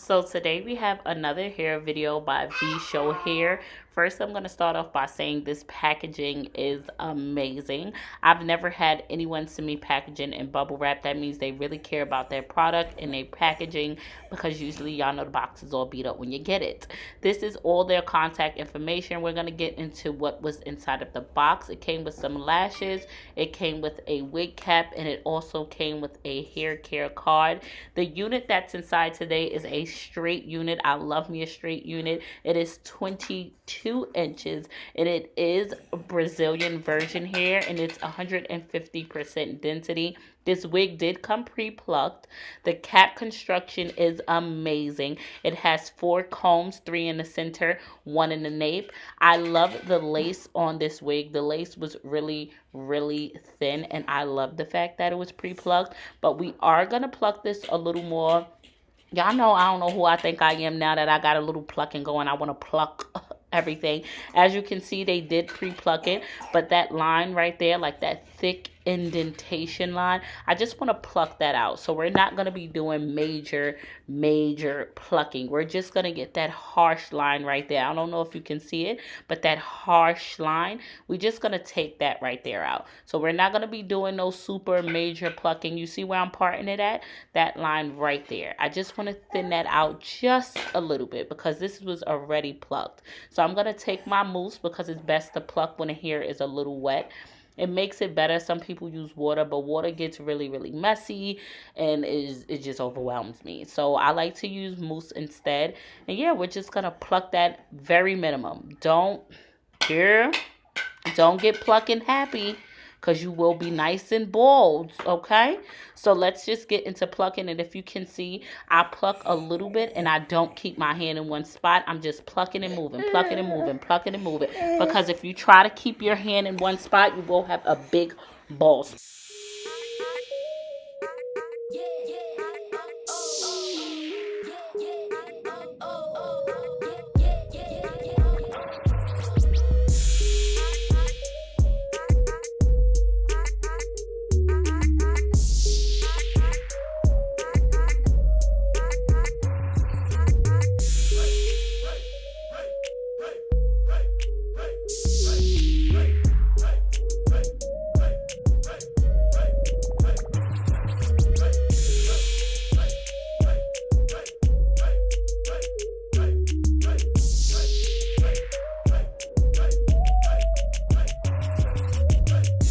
So today we have another hair video by VSHOW Hair. First, I'm going to start off by saying this packaging is amazing. I've never had anyone send me packaging in bubble wrap. That means they really care about their product and their packaging, because usually y'all know the box is all beat up when you get it. This is all their contact information. We're going to get into what was inside of the box. It came with some lashes, it came with a wig cap, and it also came with a hair care card. The unit that's inside today is a straight unit. I love me a straight unit. It is 22 inches and it is Brazilian virgin hair, and it's 150% density. This wig did come pre-plucked. The cap construction is amazing. It has 4 combs, 3 in the center, 1 in the nape. I love the lace on this wig. The lace was really thin, and I love the fact that it was pre-plucked. But we are going to pluck this a little more. Y'all know I don't know who I think I am now that I got a little plucking going. I want to pluck everything. As you can see, they did pre-pluck it, but that line right there, like that thick indentation line, I just want to pluck that out. So we're not going to be doing major plucking. We're just going to get that harsh line right there. I don't know if you can see it, but that harsh line, we're just going to take that right there out. So we're not going to be doing no super major plucking. You see where I'm parting it at? That line right there. I just want to thin that out just a little bit because this was already plucked. So I'm going to take my mousse, because it's best to pluck when the hair is a little wet. It makes it better. Some people use water, but water gets really messy and it just overwhelms me. So I like to use mousse instead. And yeah, we're just going to pluck that very minimum. Don't get plucking happy, because you will be nice and bald, okay? So let's just get into plucking. And if you can see, I pluck a little bit and I don't keep my hand in one spot. I'm just plucking and moving, plucking and moving, plucking and moving. Because if you try to keep your hand in one spot, you will have a big bald spot.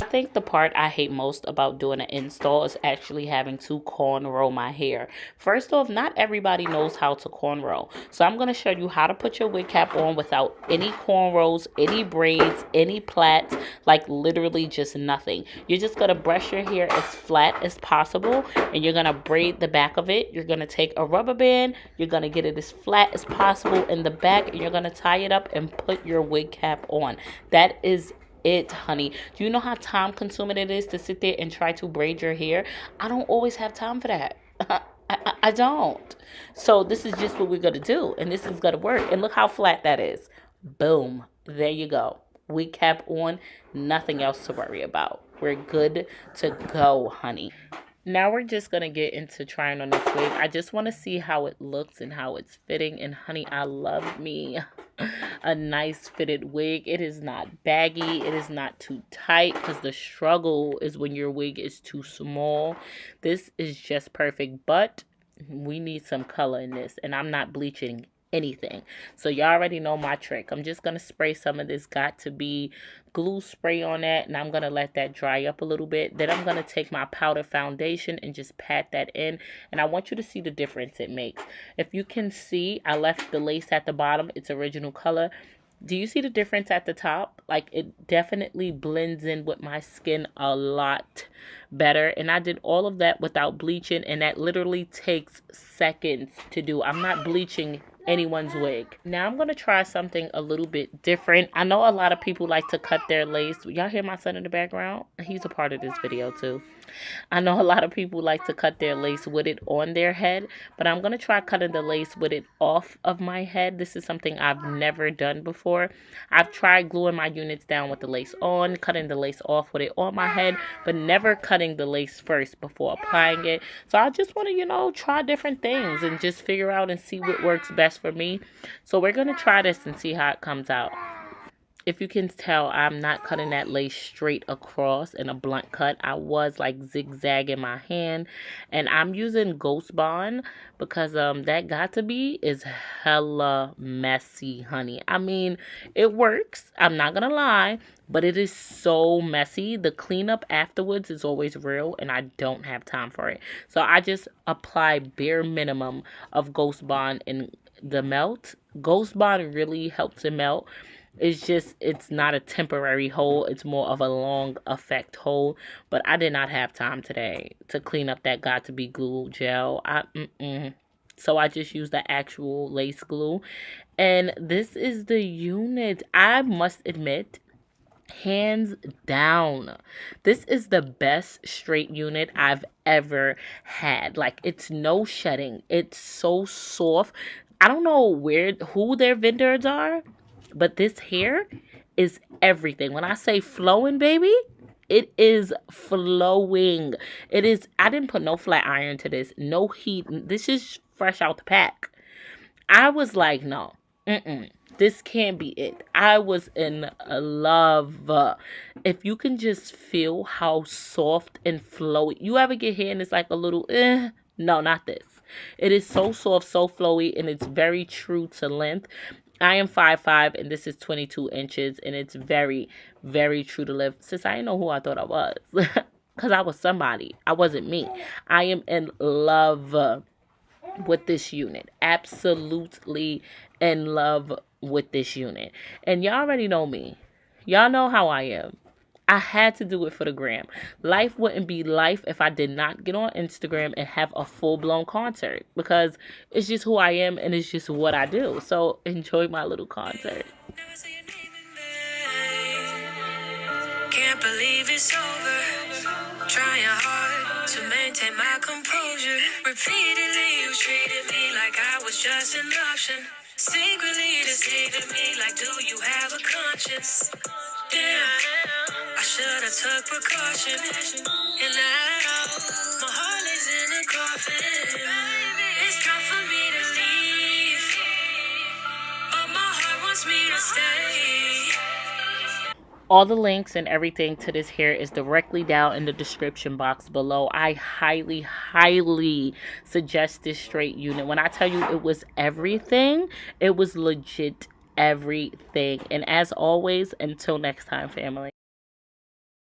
I think the part I hate most about doing an install is actually having to cornrow my hair. First off, not everybody knows how to cornrow. So I'm going to show you how to put your wig cap on without any cornrows, any braids, any plaits, like literally just nothing. You're just going to brush your hair as flat as possible, and you're going to braid the back of it. You're going to take a rubber band, you're going to get it as flat as possible in the back, and you're going to tie it up and put your wig cap on. That is it, honey. Do you know how time consuming it is to sit there and try to braid your hair? I don't always have time for that. I don't. So this is just what we're going to do, and this is going to work. And look how flat that is. Boom. There you go. Wig cap on. Nothing else to worry about. We're good to go, honey. Now we're just going to get into trying on this wig. I just want to see how it looks and how it's fitting. And honey, I love me a nice fitted wig. It is not baggy. It is not too tight, because the struggle is when your wig is too small. This is just perfect, but we need some color in this, and I'm not bleaching anything. So y'all already know my trick. I'm just going to spray some of this Got To Be glue spray on that, and I'm going to let that dry up a little bit. Then I'm going to take my powder foundation and just pat that in, and I want you to see the difference it makes. If you can see, I left the lace at the bottom, its original color. Do you see the difference at the top? Like, it definitely blends in with my skin a lot better. And I did all of that without bleaching, and that literally takes seconds to do. I'm not bleaching anyone's wig. Now I'm going to try something a little bit different. I know a lot of people like to cut their lace. Y'all hear my son in the background? He's a part of this video too. I know a lot of people like to cut their lace with it on their head, but I'm going to try cutting the lace with it off of my head. This is something I've never done before. I've tried gluing my units down with the lace on, cutting the lace off with it on my head, but never cutting the lace first before applying it. So I just want to, try different things and just figure out and see what works best for me. So we're going to try this and see how it comes out. If you can tell, I'm not cutting that lace straight across in a blunt cut. I was like zigzagging my hand, and I'm using Ghost Bond because that got to be is hella messy, honey. I mean, it works. I'm not gonna lie, but it is so messy. The cleanup afterwards is always real, and I don't have time for it. So I just apply bare minimum of Ghost Bond in the melt. Ghost Bond really helps it melt. It's not a temporary hold. It's more of a long effect hold. But I did not have time today to clean up that got to be glue gel. So I just used the actual lace glue. And this is the unit. I must admit, hands down, this is the best straight unit I've ever had. Like, it's no shedding. It's so soft. I don't know who their vendors are, but this hair is everything. When I say flowing, baby, it is flowing. It is. I didn't put no flat iron to this. No heat. This is fresh out the pack. I was like, no. This can't be it. I was in love. If you can just feel how soft and flowy. You ever get hair and it's like a little, No, not this. It is so soft, so flowy, and it's very true to length. I am 5'5", and this is 22 inches, and it's very, very true to life. Since I didn't know who I thought I was, because I was somebody. I wasn't me. I am in love with this unit. Absolutely in love with this unit. And y'all already know me. Y'all know how I am. I had to do it for the gram. Life wouldn't be life if I did not get on Instagram and have a full-blown concert, because it's just who I am and it's just what I do. So enjoy my little concert. Can't believe it's over. Trying hard to maintain my composure. Repeatedly you treated me like I was just an option. Secretly deceiving me like, do you have a conscience? Damn, I should have took precaution. And now my heart lays in a coffin. It's time for me to leave, but my heart wants me to stay. All the links and everything to this hair is directly down in the description box below. I highly, highly suggest this straight unit. When I tell you it was everything, it was legit everything. And as always, until next time, family.